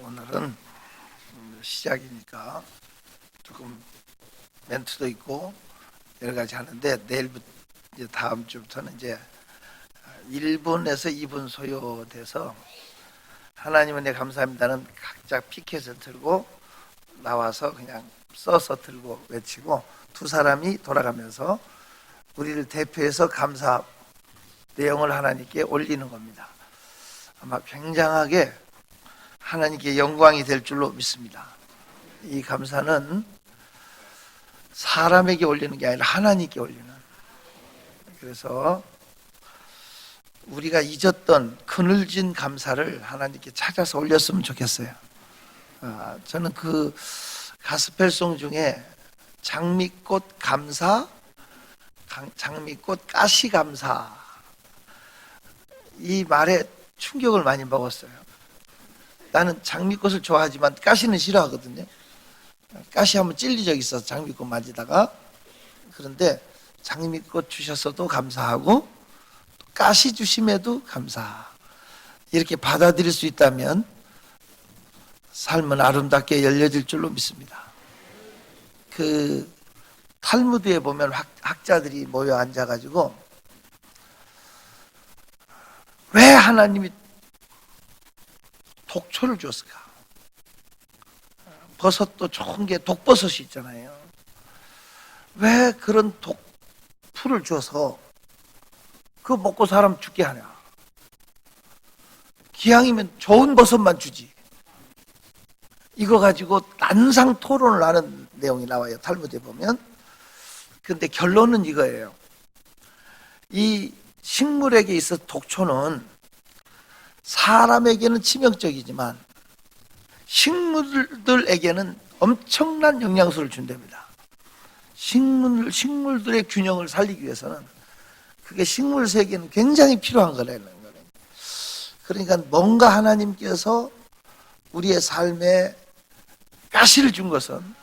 오늘은 시작이니까 조금 멘트도 있고 여러 가지 하는데 내일부터 이제 다음 주부터는 이제 1분에서 2분 소요돼서 하나님 은혜 감사합니다는 각자 피켓을 들고 나와서 그냥 써서 들고 외치고 두 사람이 돌아가면서 우리를 대표해서 감사 내용을 하나님께 올리는 겁니다. 아마 굉장하게 하나님께 영광이 될 줄로 믿습니다. 이 감사는 사람에게 올리는 게 아니라 하나님께 올리는, 그래서 우리가 잊었던 그늘진 감사를 하나님께 찾아서 올렸으면 좋겠어요. 저는 그 가스펠송 중에 장미꽃 감사, 장미꽃 가시 감사, 이 말에 충격을 많이 먹었어요. 나는 장미꽃을 좋아하지만 가시는 싫어하거든요. 가시 한번 찔린 적이 있어서 장미꽃 만지다가. 그런데 장미꽃 주셨어도 감사하고 가시 주심에도 감사, 이렇게 받아들일 수 있다면 삶은 아름답게 열려질 줄로 믿습니다. 그 탈무드에 보면 학자들이 모여 앉아가지고 왜 하나님이 독초를 줬을까? 버섯도 좋은 게 독버섯이 있잖아요. 왜 그런 독풀을 줘서 그거 먹고 사람 죽게 하냐? 기왕이면 좋은 버섯만 주지. 이거 가지고 난상 토론을 하는 내용이 나와요, 탈무드에 보면. 근데 결론은 이거예요. 이 식물에게 있어 독초는 사람에게는 치명적이지만 식물들에게는 엄청난 영양소를 준답니다. 식물들의 균형을 살리기 위해서는 그게 식물 세계는 굉장히 필요한 거라는 거예요. 그러니까 뭔가 하나님께서 우리의 삶에 가시를 준 것은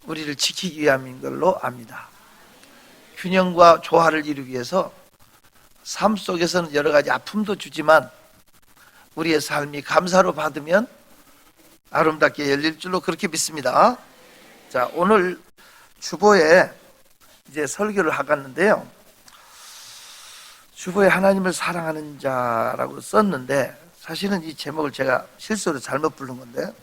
우리를 지키기 위함인 걸로 압니다. 균형과 조화를 이루기 위해서 삶 속에서는 여러 가지 아픔도 주지만 우리의 삶이 감사로 받으면 아름답게 열릴 줄로 그렇게 믿습니다. 자, 오늘 주보에 이제 설교를 하겠는데요. 주보에 하나님을 사랑하는 자라고 썼는데 사실은 이 제목을 제가 실수로 잘못 부른 건데,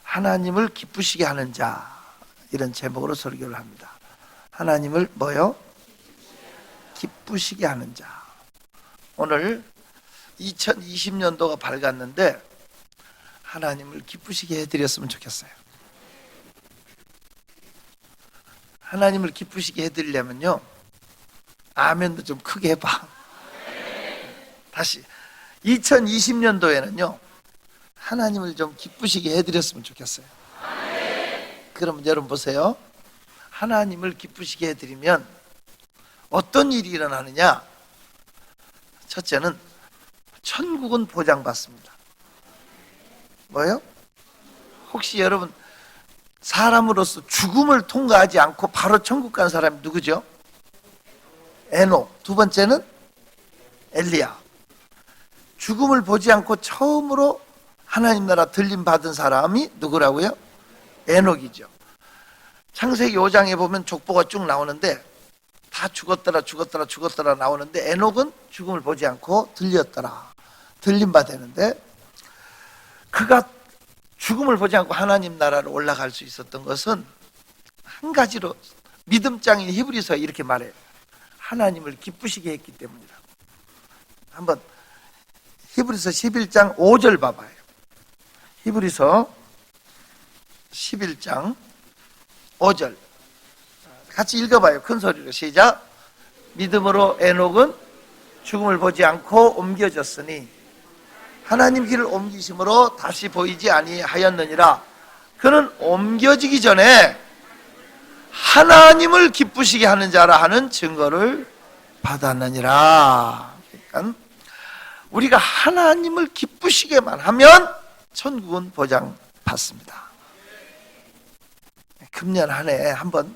하나님을 기쁘시게 하는 자, 이런 제목으로 설교를 합니다. 하나님을 뭐요? 기쁘시게 하는 자. 오늘 2020년도가 밝았는데 하나님을 기쁘시게 해드렸으면 좋겠어요. 하나님을 기쁘시게 해드리려면요, 아멘도 좀 크게 해봐. 다시 2020년도에는요 하나님을 좀 기쁘시게 해드렸으면 좋겠어요. 그러면 여러분 보세요. 하나님을 기쁘시게 해드리면 어떤 일이 일어나느냐? 첫째는 천국은 보장받습니다. 뭐요? 혹시 여러분 사람으로서 죽음을 통과하지 않고 바로 천국 간 사람이 누구죠? 에녹. 두 번째는 엘리야. 죽음을 보지 않고 처음으로 하나님 나라 들림 받은 사람이 누구라고요? 에녹이죠. 창세기 5장에 보면 족보가 쭉 나오는데 다 죽었더라 나오는데 에녹은 죽음을 보지 않고 들렸더라, 들림 받았는데, 그가 죽음을 보지 않고 하나님 나라로 올라갈 수 있었던 것은 한 가지로, 믿음장인 히브리서에 이렇게 말해요. 하나님을 기쁘시게 했기 때문이다. 한번 히브리서 11장 5절 봐봐요. 히브리서 11장 5절 같이 읽어봐요. 큰 소리로 시작. 믿음으로 에녹은 죽음을 보지 않고 옮겨졌으니 하나님 길을 옮기심으로 다시 보이지 아니하였느니라. 그는 옮겨지기 전에 하나님을 기쁘시게 하는 자라 하는 증거를 받았느니라. 그러니까 우리가 하나님을 기쁘시게만 하면 천국은 보장받습니다. 금년 한 해 한번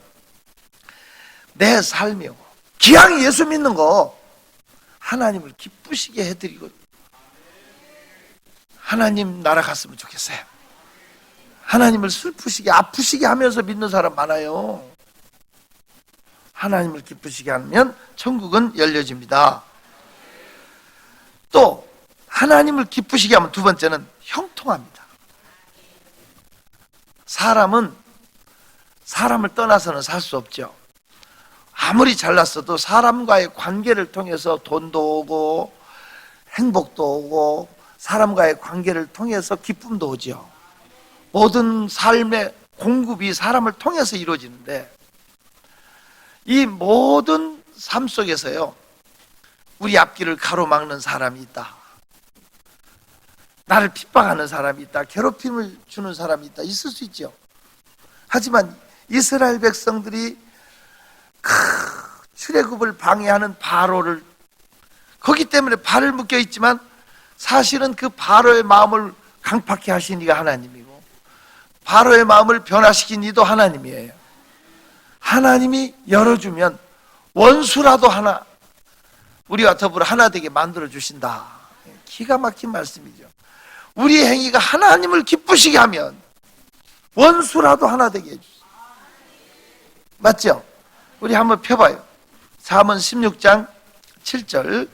내 삶이 기왕 예수 믿는 거 하나님을 기쁘시게 해드리고 하나님 나라 갔으면 좋겠어요. 하나님을 슬프시게 아프시게 하면서 믿는 사람 많아요. 하나님을 기쁘시게 하면 천국은 열려집니다. 또 하나님을 기쁘시게 하면 두 번째는 형통합니다. 사람은 사람을 떠나서는 살 수 없죠. 아무리 잘났어도 사람과의 관계를 통해서 돈도 오고 행복도 오고 사람과의 관계를 통해서 기쁨도 오죠. 모든 삶의 공급이 사람을 통해서 이루어지는데 이 모든 삶 속에서요, 우리 앞길을 가로막는 사람이 있다. 나를 핍박하는 사람이 있다. 괴롭힘을 주는 사람이 있다. 있을 수 있죠. 하지만 이스라엘 백성들이 출애굽을 방해하는 바로를, 거기 때문에 발을 묶여 있지만 사실은 그 바로의 마음을 강팍해 하신 이가 하나님이고 바로의 마음을 변화시킨 이도 하나님이에요. 하나님이 열어주면 원수라도 하나, 우리와 더불어 하나 되게 만들어 주신다. 기가 막힌 말씀이죠. 우리의 행위가 하나님을 기쁘시게 하면 원수라도 하나 되게 해주세요. 맞죠? 우리 한번 펴봐요. 잠언 16장 7절.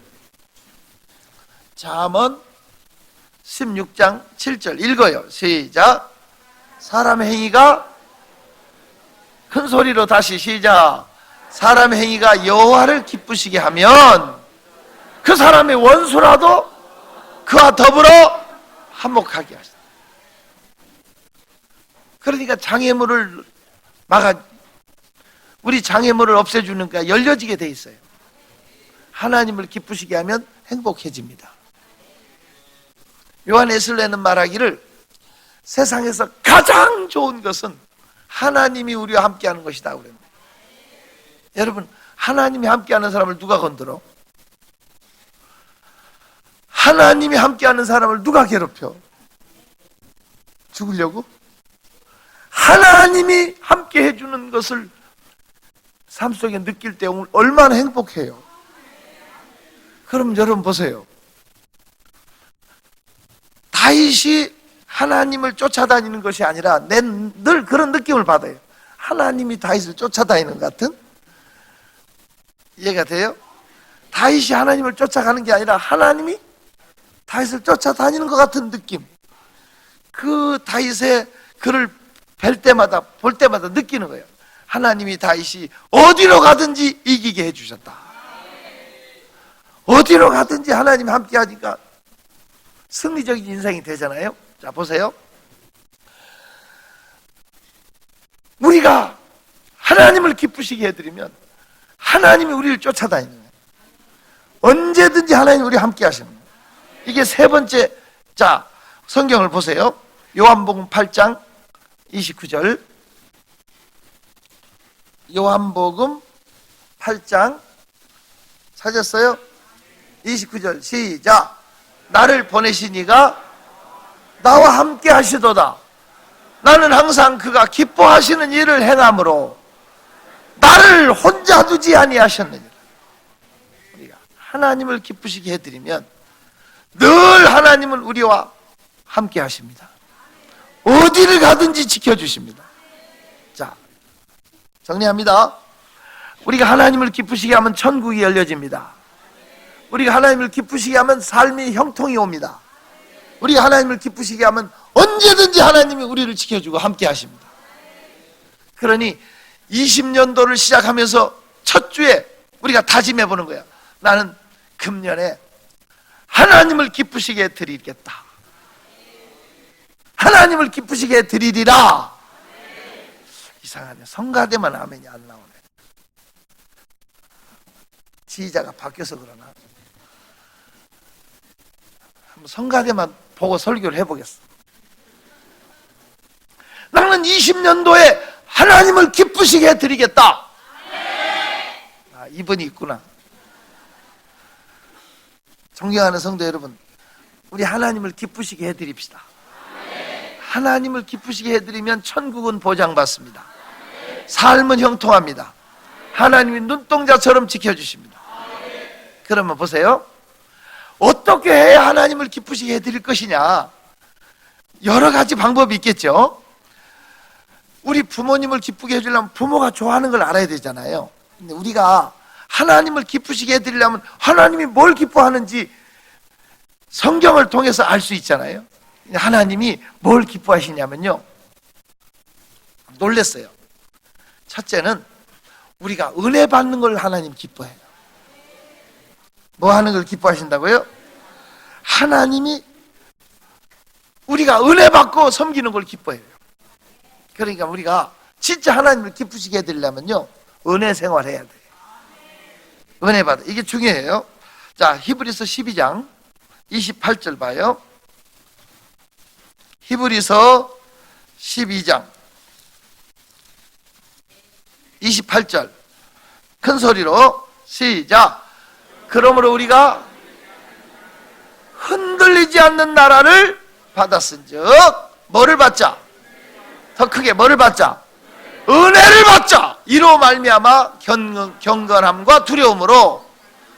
잠언 16장 7절 읽어요. 시작. 사람의 행위가, 큰 소리로 다시 시작. 사람의 행위가 여호와를 기쁘시게 하면 그 사람의 원수라도 그와 더불어 한몫하게 하신다. 그러니까 장애물을 우리 장애물을 없애주니까 열려지게 돼 있어요. 하나님을 기쁘시게 하면 행복해집니다. 요한 에슬레는 말하기를 세상에서 가장 좋은 것은 하나님이 우리와 함께하는 것이다 그럽니다. 여러분, 하나님이 함께하는 사람을 누가 건드려? 하나님이 함께하는 사람을 누가 괴롭혀? 죽으려고? 하나님이 함께 해주는 것을 삶 속에 느낄 때 얼마나 행복해요. 그럼 여러분 보세요. 다윗이 하나님을 쫓아다니는 것이 아니라 늘 그런 느낌을 받아요. 하나님이 다윗을 쫓아다니는 것 같은? 이해가 돼요? 다윗이 하나님을 쫓아가는 게 아니라 하나님이 다윗을 쫓아다니는 것 같은 느낌. 그 다윗의 그를 볼 때마다 느끼는 거예요. 하나님이 다윗이 어디로 가든지 이기게 해주셨다. 어디로 가든지 하나님이 함께 하니까 승리적인 인생이 되잖아요. 자, 보세요. 우리가 하나님을 기쁘시게 해드리면 하나님이 우리를 쫓아다니는 거예요. 언제든지 하나님이 우리와 함께 하시는 거예요. 이게 세 번째. 자, 성경을 보세요. 요한복음 8장 29절. 요한복음 8장 찾았어요? 29절 시작. 나를 보내신 이가 나와 함께 하시도다. 나는 항상 그가 기뻐하시는 일을 행함으로 나를 혼자 두지 아니하셨느니라. 우리가 하나님을 기쁘시게 해드리면 늘 하나님은 우리와 함께 하십니다. 어디를 가든지 지켜주십니다. 자, 정리합니다. 우리가 하나님을 기쁘시게 하면 천국이 열려집니다. 우리가 하나님을 기쁘시게 하면 삶의 형통이 옵니다. 우리가 하나님을 기쁘시게 하면 언제든지 하나님이 우리를 지켜주고 함께 하십니다. 그러니 20년도를 시작하면서 첫 주에 우리가 다짐해 보는 거야. 나는 금년에 하나님을 기쁘시게 드리겠다. 하나님을 기쁘시게 드리리라. 이상하네. 성가대만 아멘이 안 나오네. 지휘자가 바뀌어서 그러나. 한번 성가대만 보고 설교를 해보겠어. 나는 20년도에 하나님을 기쁘시게 드리겠다. 아, 이분이 있구나. 존경하는 성도 여러분, 우리 하나님을 기쁘시게 해드립시다. 하나님을 기쁘시게 해드리면 천국은 보장받습니다. 삶은 형통합니다. 하나님이 눈동자처럼 지켜주십니다. 그러면 보세요. 어떻게 해야 하나님을 기쁘시게 해드릴 것이냐? 여러 가지 방법이 있겠죠. 우리 부모님을 기쁘게 해주려면 부모가 좋아하는 걸 알아야 되잖아요. 근데 우리가 하나님을 기쁘시게 해드리려면 하나님이 뭘 기뻐하는지 성경을 통해서 알 수 있잖아요. 하나님이 뭘 기뻐하시냐면요, 놀랬어요. 첫째는 우리가 은혜 받는 걸 하나님 기뻐해요. 뭐 하는 걸 기뻐하신다고요? 하나님이 우리가 은혜 받고 섬기는 걸 기뻐해요. 그러니까 우리가 진짜 하나님을 기쁘시게 해드리려면요, 은혜 생활해야 돼요. 은혜 받아. 이게 중요해요. 자, 히브리서 12장 28절 봐요. 히브리서 12장 28절 큰 소리로 시작. 그러므로 우리가 흔들리지 않는 나라를 받았은즉, 뭐를 받자? 더 크게 뭐를 받자? 은혜를 받자. 이로 말미암아 경건함과 두려움으로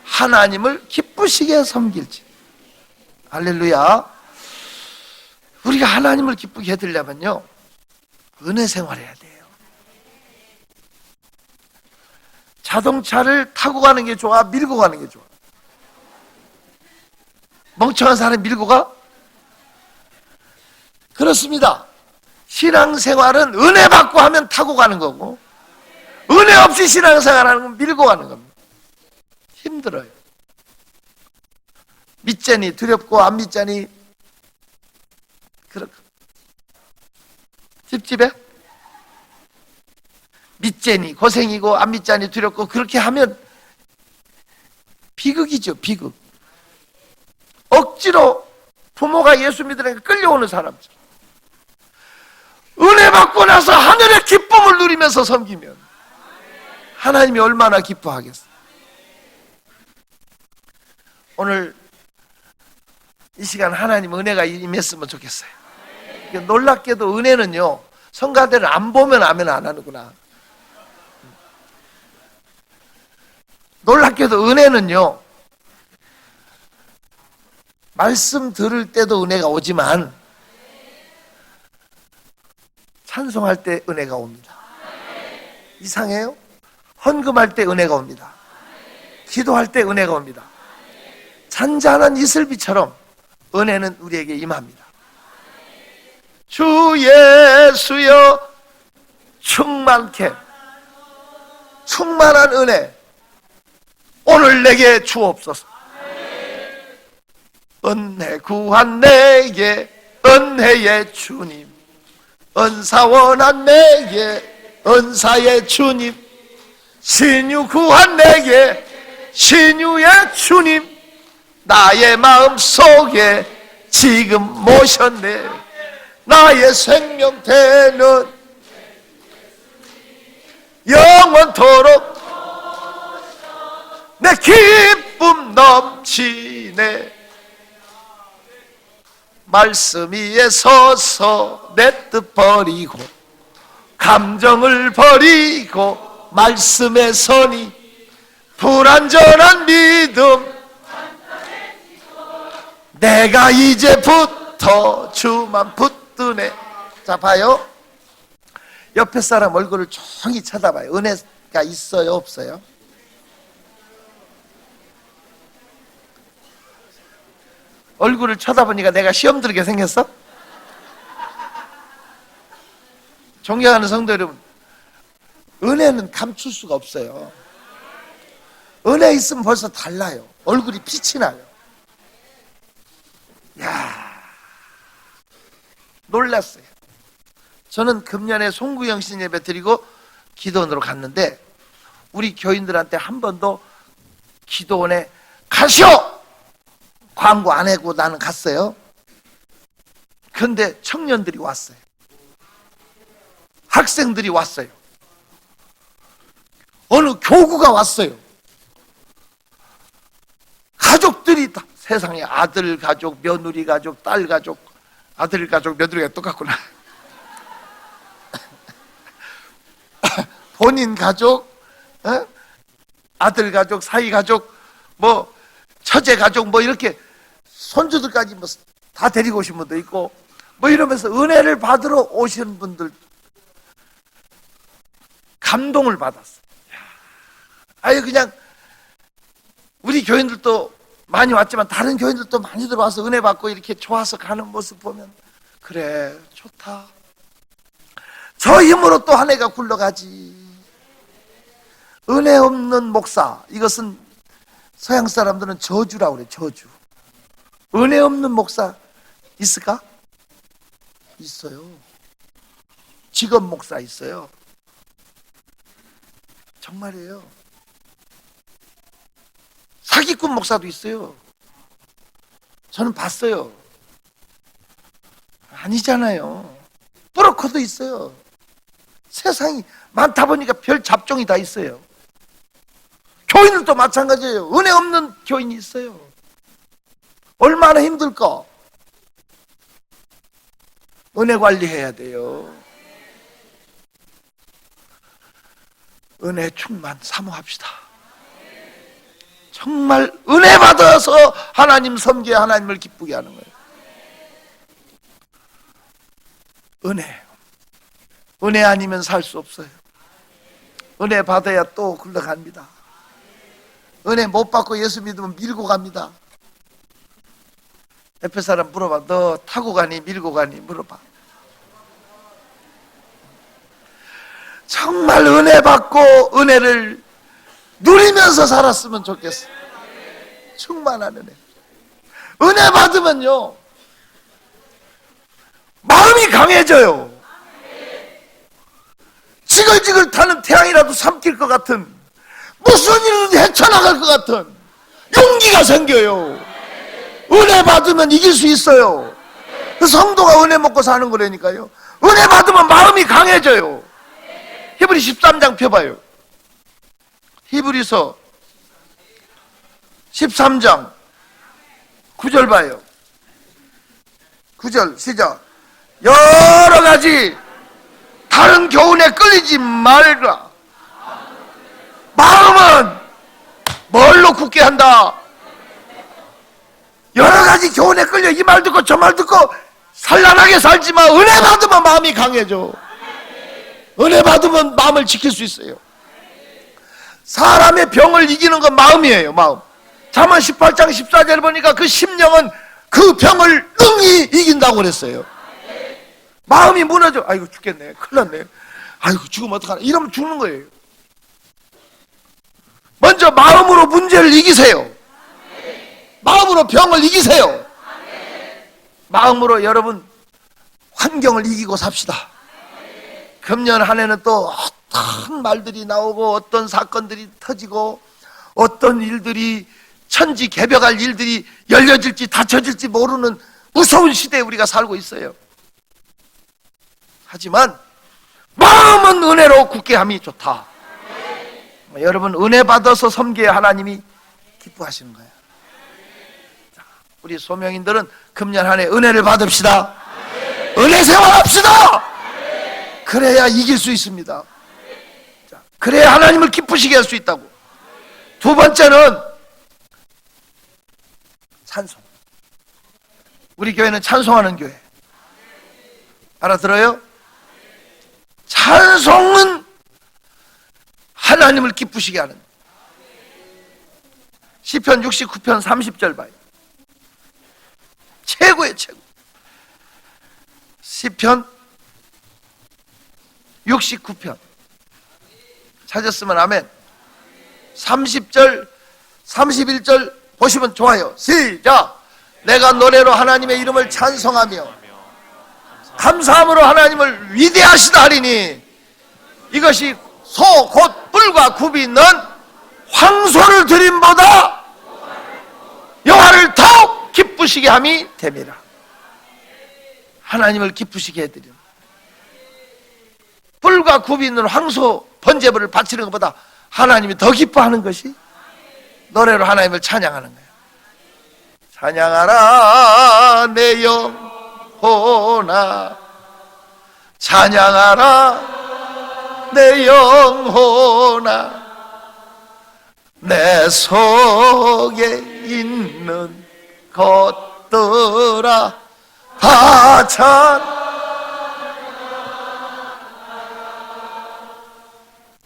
하나님을 기쁘시게 섬길지. 할렐루야. 우리가 하나님을 기쁘게 해드리려면요, 은혜 생활해야 돼요. 자동차를 타고 가는 게 좋아, 밀고 가는 게 좋아? 멍청한 사람이 밀고 가? 그렇습니다. 신앙생활은 은혜 받고 하면 타고 가는 거고, 은혜 없이 신앙생활하는 건 밀고 가는 겁니다. 힘들어요. 믿자니 두렵고 안 믿자니 그렇고 찝찝해? 믿자니 고생이고 안 믿자니 두렵고, 그렇게 하면 비극이죠. 비극. 억지로 부모가 예수 믿으니까 끌려오는 사람처럼 은혜 받고 나서 하늘의 기쁨을 누리면서 섬기면 하나님이 얼마나 기뻐하겠어요. 오늘 이 시간 하나님 은혜가 임했으면 좋겠어요. 놀랍게도 은혜는요, 성가대를 안 보면 아멘 안 하는구나. 놀랍게도 은혜는요, 말씀 들을 때도 은혜가 오지만 찬송할 때 은혜가 옵니다. 이상해요? 헌금할 때 은혜가 옵니다. 기도할 때 은혜가 옵니다. 잔잔한 이슬비처럼 은혜는 우리에게 임합니다. 주 예수여 충만케, 충만한 은혜 오늘 내게 주옵소서. 은혜 구한 내게 은혜의 주님, 은사 원한 내게 은사의 주님, 신유 구한 내게 신유의 주님, 나의 마음 속에 지금 모셨네. 나의 생명되는 영원토록 내 기쁨 넘치네. 말씀 위에 서서 내 뜻 버리고 감정을 버리고 말씀에 서니 불완전한 믿음 내가 이제부터 주만 붙드네. 자, 봐요. 옆에 사람 얼굴을 조용히 쳐다봐요. 은혜가 있어요, 없어요? 얼굴을 쳐다보니까 내가 시험 들게 생겼어? 존경하는 성도 여러분, 은혜는 감출 수가 없어요. 은혜 있으면 벌써 달라요. 얼굴이 빛이 나요. 야, 놀랐어요. 저는 금년에 송구영 신 예배 드리고 기도원으로 갔는데 우리 교인들한테 한 번도 기도원에 가시오! 광고 안 하고 나는 갔어요. 그런데 청년들이 왔어요. 학생들이 왔어요. 어느 교구가 왔어요. 가족들이 다, 세상에 아들 가족, 며느리 가족, 딸 가족, 아들 가족, 며느리가 똑같구나. 본인 가족, 아들 가족, 사이 가족, 뭐 처제 가족, 뭐 이렇게 손주들까지 뭐 다 데리고 오신 분도 있고, 뭐 이러면서 은혜를 받으러 오시는 분들 감동을 받았어요. 아예 그냥 우리 교인들도 많이 왔지만 다른 교인들도 많이들 와서 은혜 받고 이렇게 좋아서 가는 모습 보면 그래 좋다. 저 힘으로 또 한 해가 굴러가지. 은혜 없는 목사, 이것은 서양 사람들은 저주라고 그래. 저주. 은혜 없는 목사 있을까? 있어요. 직업 목사 있어요. 정말이에요. 사기꾼 목사도 있어요. 저는 봤어요. 아니잖아요. 브로커도 있어요. 세상이 많다 보니까 별 잡종이 다 있어요. 교인들도 마찬가지예요. 은혜 없는 교인이 있어요. 얼마나 힘들까? 은혜 관리해야 돼요. 은혜 충만 사모합시다. 정말 은혜 받아서 하나님 섬기에 하나님을 기쁘게 하는 거예요. 은혜 아니면 살 수 없어요. 은혜 받아야 또 굴러갑니다. 은혜 못 받고 예수 믿으면 밀고 갑니다. 옆에 사람 물어봐. 너 타고 가니 밀고 가니 물어봐. 정말 은혜 받고 은혜를 누리면서 살았으면 좋겠어. 충만한 은혜. 은혜 받으면요 마음이 강해져요. 지글지글 타는 태양이라도 삼킬 것 같은, 무슨 일이든 헤쳐나갈 것 같은 용기가 생겨요. 은혜 받으면 이길 수 있어요. 성도가 은혜 먹고 사는 거라니까요. 은혜 받으면 마음이 강해져요. 히브리 13장 펴봐요. 히브리서 13장 9절 봐요. 9절 시작. 여러 가지 다른 교훈에 끌리지 말라. 마음은 뭘로 굳게 한다? 여러 가지 교훈에 끌려 이 말 듣고 저 말 듣고 산란하게 살지만 은혜 받으면 마음이 강해져. 은혜 받으면 마음을 지킬 수 있어요. 사람의 병을 이기는 건 마음이에요. 마음. 잠언 18장 14절 보니까 그 심령은 그 병을 능히 이긴다고 그랬어요. 마음이 무너져. 아이고 죽겠네. 큰일 났네. 아이고 죽으면 어떡하나. 이러면 죽는 거예요. 먼저 마음으로 문제를 이기세요. 마음으로 병을 이기세요. 마음으로 여러분 환경을 이기고 삽시다. 금년 한 해는 또 어떤 말들이 나오고 어떤 사건들이 터지고 어떤 일들이 천지개벽할 일들이 열려질지 닫혀질지 모르는 무서운 시대에 우리가 살고 있어요. 하지만 마음은 은혜로 굳게 함이 좋다. 여러분 은혜 받아서 섬겨야 하나님이 기뻐하시는 거예요. 자, 우리 소명인들은 금년 한 해 은혜를 받읍시다. 은혜 생활합시다. 그래야 이길 수 있습니다. 자, 그래야 하나님을 기쁘시게 할 수 있다고. 두 번째는 찬송. 우리 교회는 찬송하는 교회. 알아들어요? 찬송은 하나님을 기쁘시게 하는. 시편 69편 30절 봐요. 최고의 최고. 시편 69편 찾았으면 아멘. 30절 31절 보시면 좋아요. 시작. 내가 노래로 하나님의 이름을 찬송하며 감사함으로 하나님을 위대하시다 하리니 이것이 소 곧 뿔과 굽이 있는 황소를 드림보다 여호와를 더욱 기쁘시게 함이 됨이라. 하나님을 기쁘시게 해드려. 뿔과 굽이 있는 황소 번제물을 바치는 것보다 하나님이 더 기뻐하는 것이 노래로 하나님을 찬양하는 거예요. 찬양하라 내 영혼아, 찬양하라 내 영혼아, 내 속에 있는 것들아 하찬.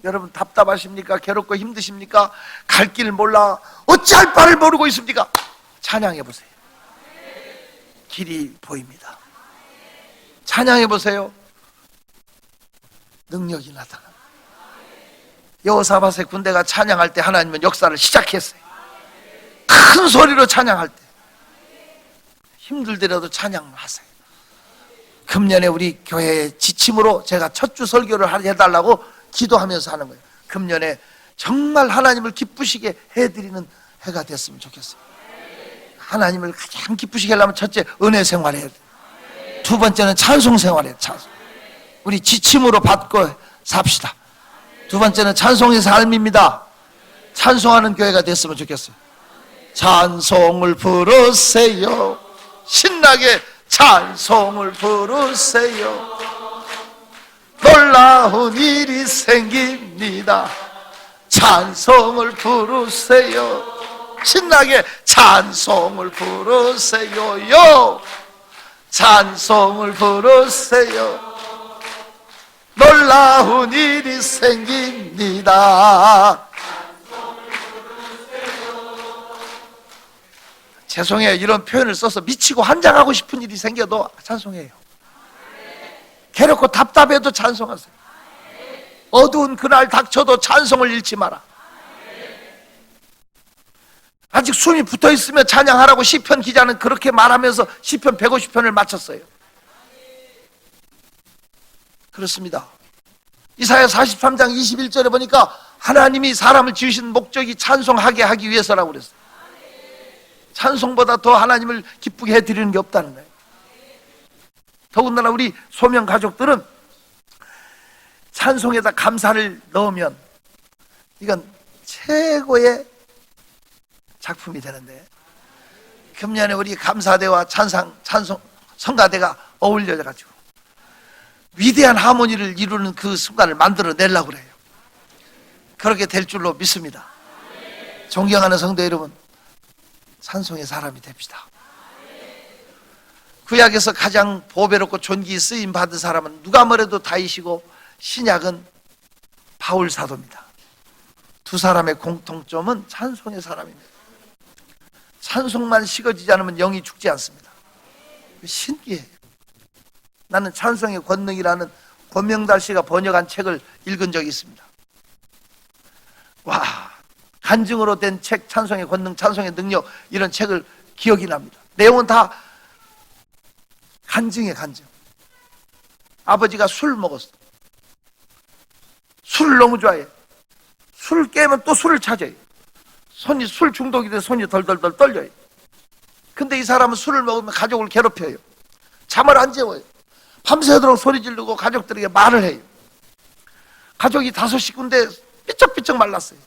여러분 답답하십니까? 괴롭고 힘드십니까? 갈 길 몰라 어찌할 바를 모르고 있습니까? 찬양해 보세요. 길이 보입니다. 찬양해 보세요. 능력이 나타납니다. 여호사밧의 군대가 찬양할 때 하나님은 역사를 시작했어요. 큰 소리로 찬양할 때 힘들더라도 찬양하세요. 금년에 우리 교회의 지침으로 제가 첫 주 설교를 해달라고 기도하면서 하는 거예요. 금년에 정말 하나님을 기쁘시게 해드리는 해가 됐으면 좋겠어요. 하나님을 가장 기쁘시게 하려면 첫째 은혜 생활해야 돼요. 두 번째는 찬송 생활해야 돼요. 찬송. 우리 지침으로 받고 삽시다. 두 번째는 찬송의 삶입니다. 찬송하는 교회가 됐으면 좋겠어요. 찬송을 부르세요. 신나게 찬송을 부르세요. 놀라운 일이 생깁니다. 찬송을 부르세요. 신나게 찬송을 부르세요. 찬송을 부르세요. 놀라운 일이 생깁니다. 죄송해요. 이런 표현을 써서 미치고 환장하고 싶은 일이 생겨도 찬송해요. 괴롭고 답답해도 찬송하세요. 어두운 그날 닥쳐도 찬송을 잃지 마라. 아직 숨이 붙어있으면 찬양하라고 시편 기자는 그렇게 말하면서 시편 150편을 마쳤어요. 그렇습니다. 이사야 43장 21절에 보니까 하나님이 사람을 지으신 목적이 찬송하게 하기 위해서라고 그랬어요. 찬송보다 더 하나님을 기쁘게 해드리는 게 없다는 거예요. 더군다나 우리 소명 가족들은 찬송에다 감사를 넣으면 이건 최고의 작품이 되는데, 금년에 우리 감사대와 찬송 성가대가 어울려가지고 위대한 하모니를 이루는 그 순간을 만들어내려고 그래요. 그렇게 될 줄로 믿습니다. 존경하는 성도 여러분, 찬송의 사람이 됩시다. 구약에서 가장 보배롭고 존귀 쓰임 받은 사람은 누가 뭐래도 다윗이고 신약은 바울 사도입니다. 두 사람의 공통점은 찬송의 사람입니다. 찬송만 식어지지 않으면 영이 죽지 않습니다. 신기해요. 나는 찬송의 권능이라는 권명달 씨가 번역한 책을 읽은 적이 있습니다. 와, 간증으로 된 책, 찬송의 권능, 찬송의 능력, 이런 책을 기억이 납니다. 내용은 다 간증이에요. 간증. 아버지가 술 먹었어. 술을 너무 좋아해. 술 깨면 또 술을 찾아요. 손이 술 중독이 돼서 손이 덜덜덜 떨려요. 근데 이 사람은 술을 먹으면 가족을 괴롭혀요. 잠을 안 재워요. 밤새도록 소리 지르고 가족들에게 말을 해요. 가족이 5식구인데 삐쩍삐쩍 말랐어요.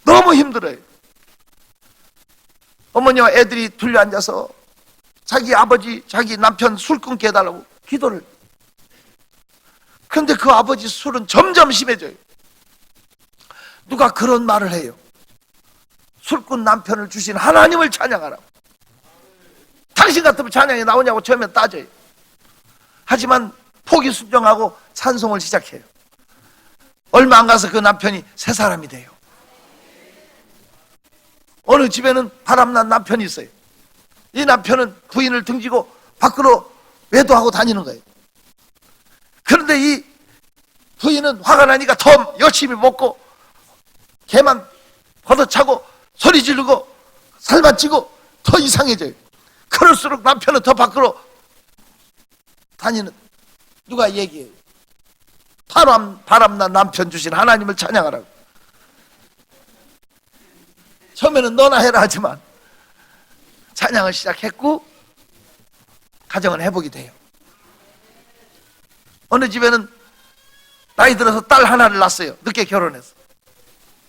너무 힘들어요. 어머니와 애들이 둘러앉아서 자기 아버지, 자기 남편 술 끊게 해달라고 기도를. 그런데 그 아버지 술은 점점 심해져요. 누가 그런 말을 해요. 술꾼 남편을 주신 하나님을 찬양하라고. 당신 같으면 찬양이 나오냐고 처음에 따져요. 하지만 포기 순종하고 찬송을 시작해요. 얼마 안 가서 그 남편이 새 사람이 돼요. 어느 집에는 바람난 남편이 있어요. 이 남편은 부인을 등지고 밖으로 외도하고 다니는 거예요. 그런데 이 부인은 화가 나니까 더 열심히 먹고 개만 걷어차고 소리 지르고 살만 찌고 더 이상해져요. 그럴수록 남편은 더 밖으로 다니는. 누가 얘기해요? 바람난 남편 주신 하나님을 찬양하라고. 처음에는 너나 해라 하지만 찬양을 시작했고 가정을 회복이 돼요. 어느 집에는 나이 들어서 딸 하나를 낳았어요. 늦게 결혼해서.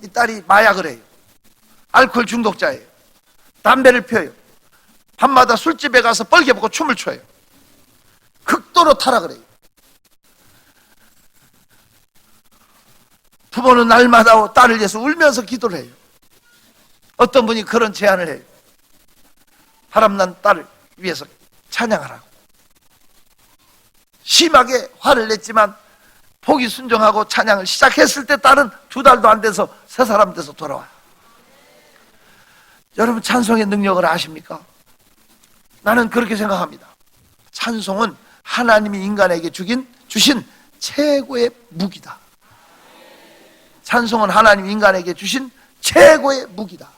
이 딸이 마약을 해요. 알코올 중독자예요. 담배를 피워요. 밤마다 술집에 가서 뻘개 벗고 춤을 춰요. 극도로 타락을 해요. 부모는 날마다 딸을 위해서 울면서 기도를 해요. 어떤 분이 그런 제안을 해요. 바람난 딸을 위해서 찬양하라고. 심하게 화를 냈지만 복이 순종하고 찬양을 시작했을 때 딸은 2달도 안 돼서 새 사람 돼서 돌아와요. 여러분, 찬송의 능력을 아십니까? 나는 그렇게 생각합니다. 찬송은 하나님이 인간에게 주신 최고의 무기다. 찬송은 하나님이 인간에게 주신 최고의 무기다.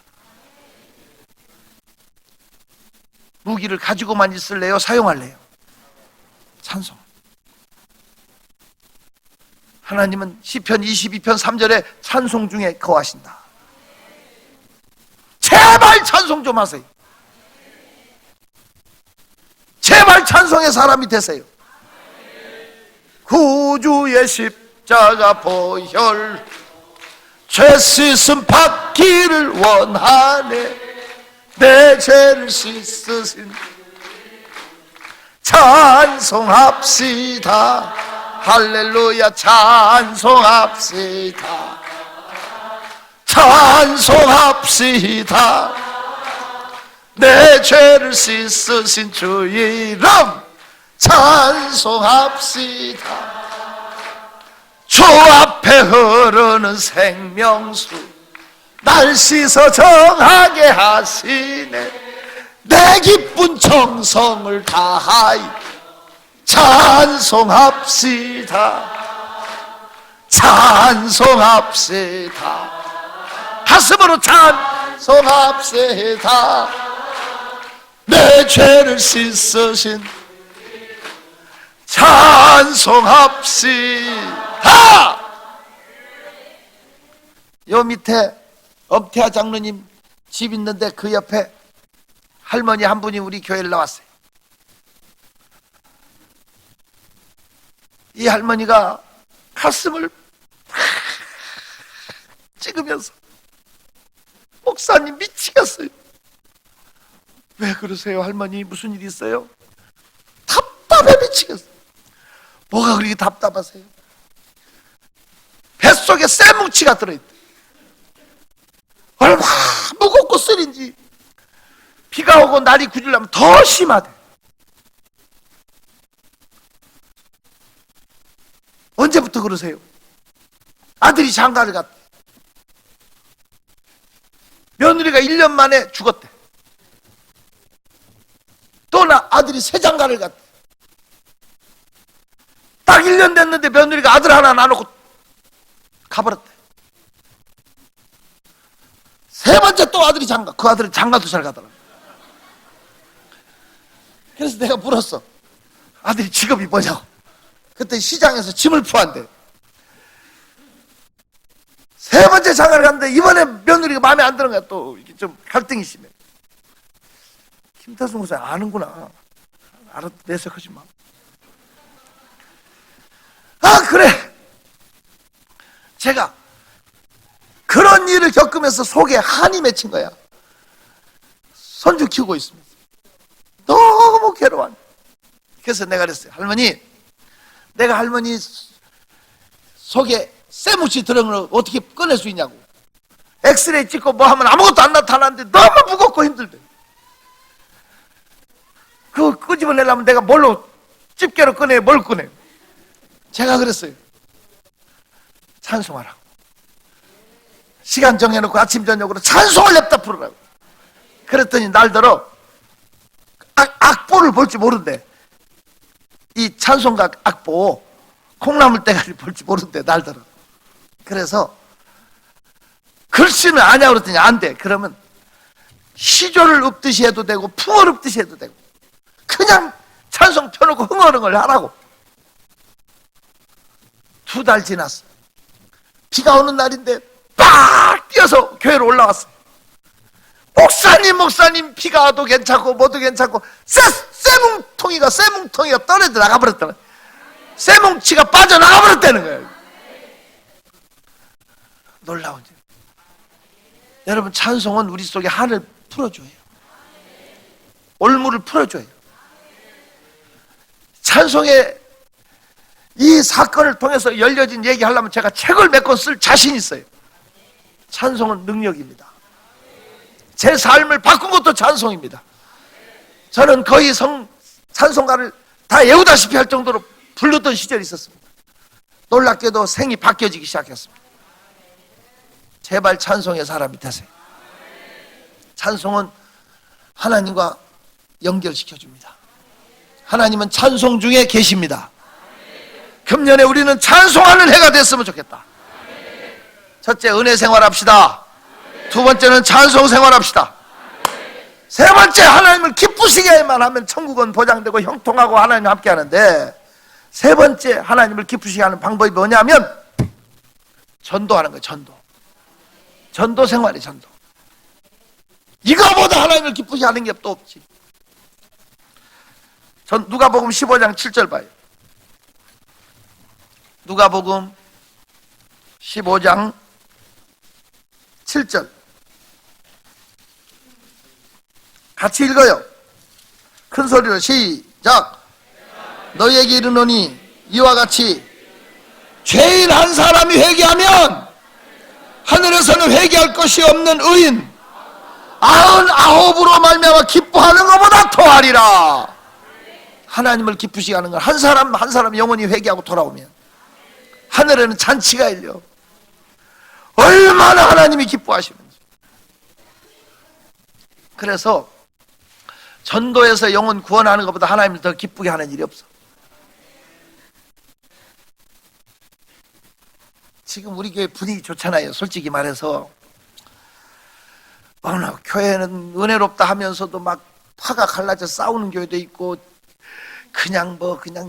무기를 가지고만 있을래요? 사용할래요? 찬송. 하나님은 시편 22편 3절에 찬송 중에 거하신다. 제발 찬송 좀 하세요. 제발 찬송의 사람이 되세요. 구주의 십자가 보혈 죄 씻음 받기를 원하네. 내 죄를 씻으신 찬송합시다. 할렐루야. 찬송합시다. 찬송합시다. 내 죄를 씻으신 주 이름 찬송합시다. 주 앞에 흐르는 생명수 날 씻어 정하게 하시네. 내 기쁜 정성을 다하여 찬송합시다. 찬송합시다. 가슴으로 찬송합시다. 내 죄를 씻으신 찬송합시다. 요 밑에 엄태아 장로님 집 있는데 그 옆에 할머니 한 분이 우리 교회를 나왔어요. 이 할머니가 가슴을 찍으면서 목사님 미치겠어요. 왜 그러세요 할머니? 무슨 일 있어요? 답답해 미치겠어요. 뭐가 그렇게 답답하세요? 뱃속에 쇠뭉치가 들어있대. 얼마나 무겁고 쓰린지 비가 오고 날이 굳으려면 더 심하대. 언제부터 그러세요? 아들이 장가를 갔대. 며느리가 1년 만에 죽었대. 또 아들이 새 장가를 갔대. 딱 1년 됐는데 며느리가 아들 하나 놔놓고 가버렸대. 세 번째 또 아들이 장가. 그 아들은 장가도 잘 가더라. 그래서 내가 물었어. 아들이 직업이 뭐냐고. 그때 시장에서 짐을 푸한대. 세 번째 장가를 갔는데 이번에 며느리가 마음에 안 드는 거야. 또 이게 좀 갈등이 심해. 김태순 목사님 아는구나. 알아도 내색하지 마. 아 그래. 제가 그런 일을 겪으면서 속에 한이 맺힌 거야. 손주 키우고 있습니다. 너무 괴로워. 그래서 내가 그랬어요. 할머니, 내가 할머니 속에 쇠뭉치 들어간 걸 어떻게 꺼낼 수 있냐고. 엑스레이 찍고 뭐 하면 아무것도 안 나타나는데 너무 무겁고 힘들대. 그거 끄집어내려면 내가 뭘로, 집게로 꺼내, 뭘 꺼내. 제가 그랬어요. 찬송하라고. 시간 정해놓고 아침 저녁으로 찬송을 냅다 부르라고. 그랬더니 날더러 악보를 볼 줄 모른대. 이 찬송가 악보 콩나물 대가리 볼 줄 모른대 날더러. 그래서 글씨는 아냐 그랬더니 안 돼. 그러면 시조를 읊듯이 해도 되고 풍을 읊듯이 해도 되고 그냥 찬송 펴놓고 흥얼흥얼 하라고. 2달 지났어. 비가 오는 날인데 빡 뛰어서 교회로 올라왔어. 목사님 비가 와도 괜찮고 뭐도 괜찮고 쇠뭉통이가 떨어져 나가버렸다는 거야. 쇠뭉치가 빠져나가버렸다는 거야. 놀라운지. 여러분, 찬송은 우리 속에 한을 풀어줘요. 올무를 풀어줘요. 찬송의 이 사건을 통해서 열려진 얘기하려면 제가 책을 몇 권 쓸 자신 있어요. 찬송은 능력입니다. 제 삶을 바꾼 것도 찬송입니다. 저는 거의 찬송가를 다 외우다시피 할 정도로 부르던 시절이 있었습니다. 놀랍게도 생이 바뀌어지기 시작했습니다. 제발 찬송의 사람이 되세요. 찬송은 하나님과 연결시켜줍니다. 하나님은 찬송 중에 계십니다. 금년에 우리는 찬송하는 해가 됐으면 좋겠다. 첫째, 은혜 생활합시다. 두 번째는 찬송 생활합시다. 세 번째, 하나님을 기쁘시게만 하면 천국은 보장되고 형통하고 하나님과 함께 하는데, 세 번째 하나님을 기쁘시게 하는 방법이 뭐냐면 전도하는 거예요. 전도 생활이에요. 전도. 이거보다 하나님을 기쁘시게 하는 게 또 없지. 누가복음 15장 7절 봐요. 누가복음 15장 7절 같이 읽어요. 큰 소리로 시작. 너희에게 이르노니 이와 같이 죄인 한 사람이 회개하면 하늘에서는 회개할 것이 없는 의인 99으로 말미암아 기뻐하는 것보다 더하리라. 하나님을 기쁘시게 하는 건 한 사람 한 사람 영원히 회개하고 돌아오면 하늘에는 잔치가 열려. 얼마나 하나님이 기뻐하시는지. 그래서 전도에서 영혼 구원하는 것보다 하나님을 더 기쁘게 하는 일이 없어. 지금 우리 교회 분위기 좋잖아요. 솔직히 말해서 어느 교회는 은혜롭다 하면서도 막 파가 갈라져 싸우는 교회도 있고, 그냥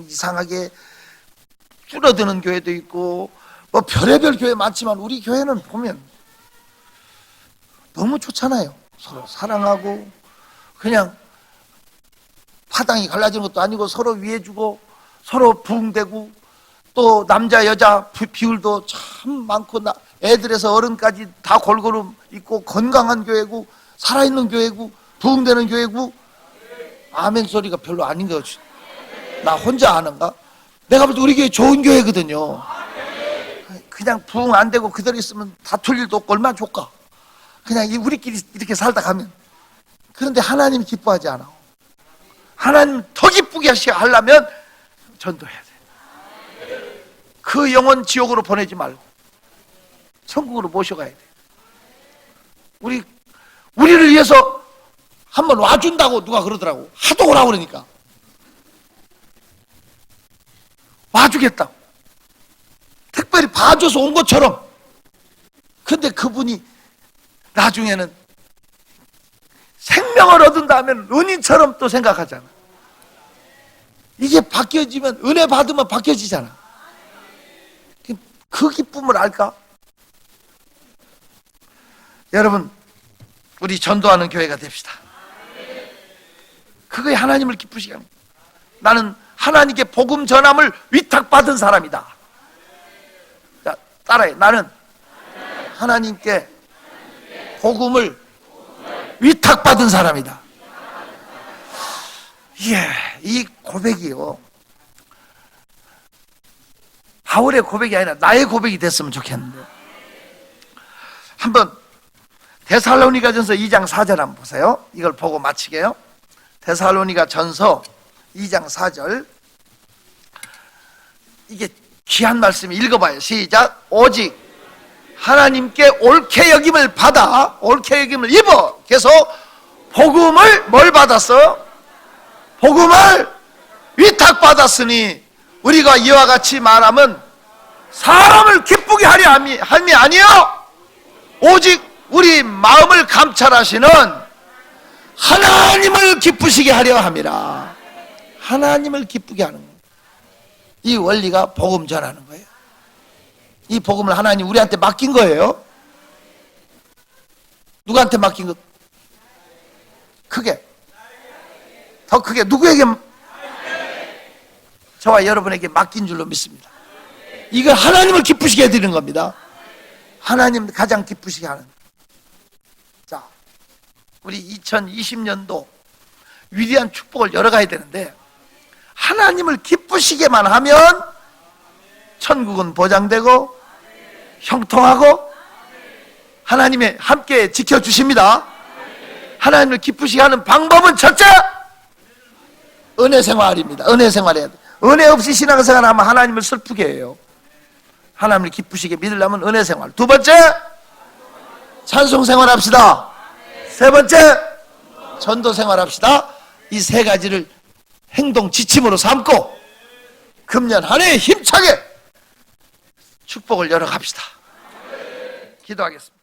이상하게 줄어드는 교회도 있고, 뭐 별의별 교회 많지만 우리 교회는 보면 너무 좋잖아요. 서로 사랑하고, 그냥 파당이 갈라지는 것도 아니고 서로 위해주고 서로 부흥되고, 또 남자 여자 비율도 참 많고, 애들에서 어른까지 다 골고루 있고, 건강한 교회고 살아있는 교회고 부흥되는 교회고. 아멘 소리가 별로 아닌 것 같아. 나 혼자 아는가? 내가 볼 때 우리 교회 좋은 교회거든요. 그냥 부흥 안 되고 그대로 있으면 다툴 일도 없고 얼마나 좋까. 그냥 우리끼리 이렇게 살다 가면. 그런데 하나님 기뻐하지 않아. 하나님 더 기쁘게 하려면 전도해야 돼. 그 영혼 지옥으로 보내지 말고 천국으로 모셔가야 돼. 우리를 위해서 한번 와준다고 누가 그러더라고. 하도 오라고 그러니까 와주겠다고, 특별히 봐줘서 온 것처럼. 근데 그분이 나중에는 생명을 얻은다면 은인처럼 또 생각하잖아. 이게 바뀌어지면, 은혜 받으면 바뀌어지잖아. 그 기쁨을 알까? 여러분, 우리 전도하는 교회가 됩시다. 그거에 하나님을 기쁘시게 합니다. 나는 하나님께 복음 전함을 위탁받은 사람이다. 자, 따라해. 나는 하나님께 복음을 위탁받은 사람이다. 예, 이 고백이요, 바울의 고백이 아니라 나의 고백이 됐으면 좋겠는데, 한번 데살로니가전서 2장 4절 한번 보세요. 이걸 보고 마치게요. 데살로니가전서 2장 4절. 이게 귀한 말씀이, 읽어봐요. 시작. 오직 하나님께 옳게 여김을 받아, 옳게 여김을 입어. 그래서 복음을 뭘 받았어? 복음을 위탁받았으니 우리가 이와 같이 말하면 사람을 기쁘게 하려 함이 아니요 오직 우리 마음을 감찰하시는 하나님을 기쁘시게 하려 함이라. 하나님을 기쁘게 하는 거예요. 이 원리가 복음 전하는 거예요. 이 복음을 하나님 우리한테 맡긴 거예요. 누구한테 맡긴 거? 크게, 더 크게, 누구에게? 저와 여러분에게 맡긴 줄로 믿습니다. 이걸 하나님을 기쁘시게 해드리는 겁니다. 하나님 가장 기쁘시게 하는. 자, 우리 2020년도 위대한 축복을 열어가야 되는데, 하나님을 기쁘시게만 하면 천국은 보장되고 형통하고 하나님의 함께 지켜주십니다. 하나님을 기쁘시게 하는 방법은 첫째, 은혜 생활입니다. 은혜 생활해야 돼. 은혜 없이 신앙생활하면 하나님을 슬프게 해요. 하나님을 기쁘시게 믿으려면 은혜 생활. 두 번째, 찬송 생활합시다. 세 번째, 전도 생활합시다. 이 세 가지를 행동 지침으로 삼고 금년 한 해 힘차게 축복을 열어갑시다. 기도하겠습니다.